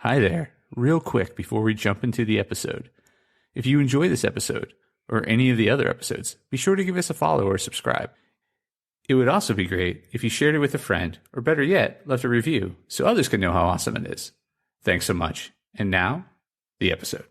Hi there. Real quick before we jump into the episode. If you enjoy this episode, or any of the other episodes, be sure to give us a follow or subscribe. It would also be great if you shared it with a friend, or better yet, left a review so others can know how awesome it is. Thanks so much. And now, the episode.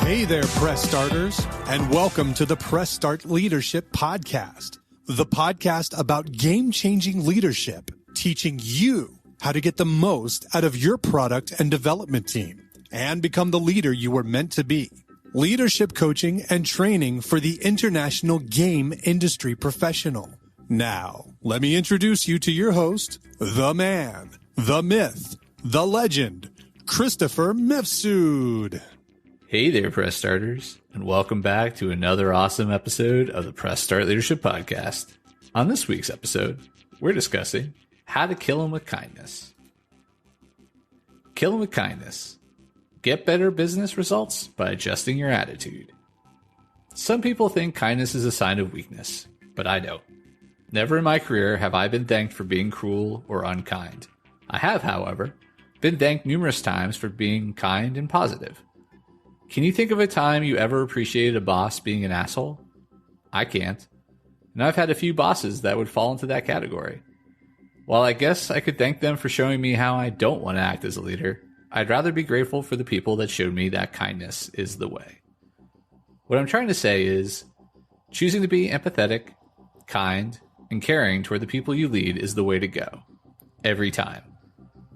Hey there, Press Starters, and welcome to the Press Start Leadership Podcast, the podcast about game-changing leadership, teaching you how to get the most out of your product and development team and become the leader you were meant to be. Leadership coaching and training for the international game industry professional. Now, let me introduce you to your host, the man, the myth, the legend, Christopher Mifsud. Hey there, Press Starters, and welcome back to another awesome episode of the Press Start Leadership Podcast. On this week's episode, we're discussing how to kill them with kindness. Kill them with kindness. Get better business results by adjusting your attitude. Some people think kindness is a sign of weakness, but I don't. Never in my career have I been thanked for being cruel or unkind. I have, however, been thanked numerous times for being kind and positive. Can you think of a time you ever appreciated a boss being an asshole? I can't. And I've had a few bosses that would fall into that category. While I guess I could thank them for showing me how I don't want to act as a leader, I'd rather be grateful for the people that showed me that kindness is the way. What I'm trying to say is, choosing to be empathetic, kind, and caring toward the people you lead is the way to go. Every time.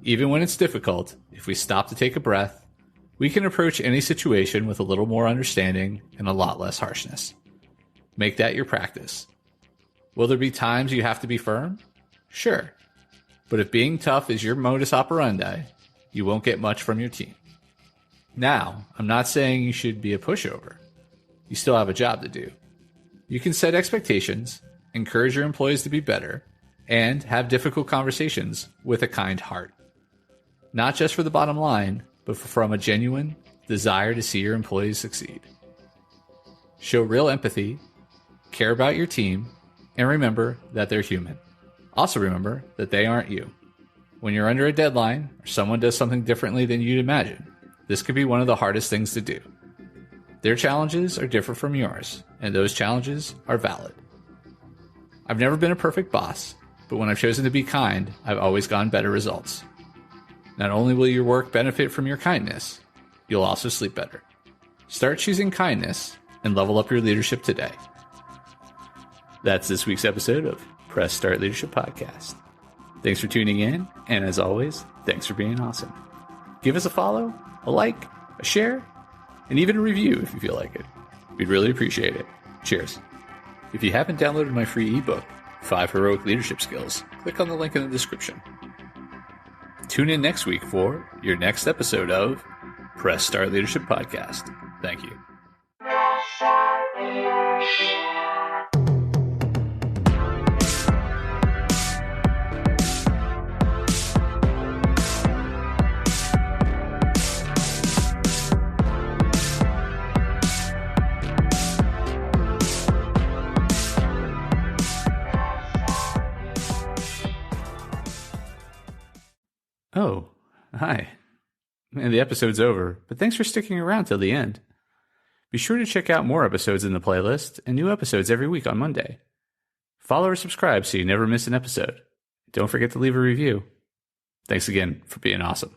Even when it's difficult, if we stop to take a breath, we can approach any situation with a little more understanding and a lot less harshness. Make that your practice. Will there be times you have to be firm? Sure. But if being tough is your modus operandi, you won't get much from your team. Now, I'm not saying you should be a pushover. You still have a job to do. You can set expectations, encourage your employees to be better, and have difficult conversations with a kind heart. Not just for the bottom line, but from a genuine desire to see your employees succeed. Show real empathy, care about your team, and remember that they're human. Also remember that they aren't you. When you're under a deadline or someone does something differently than you'd imagine, this could be one of the hardest things to do. Their challenges are different from yours, and those challenges are valid. I've never been a perfect boss, but when I've chosen to be kind, I've always gotten better results. Not only will your work benefit from your kindness, you'll also sleep better. Start choosing kindness and level up your leadership today. That's this week's episode of Press Start Leadership Podcast. Thanks for tuning in, and as always, thanks for being awesome. Give us a follow, a like, a share, and even a review if you feel like it. We'd really appreciate it. Cheers. If you haven't downloaded my free ebook, 5 Heroic Leadership Skills, click on the link in the description. Tune in next week for your next episode of Press Start Leadership Podcast. Thank you. Oh, hi. And the episode's over, but thanks for sticking around till the end. Be sure to check out more episodes in the playlist and new episodes every week on Monday. Follow or subscribe so you never miss an episode. Don't forget to leave a review. Thanks again for being awesome.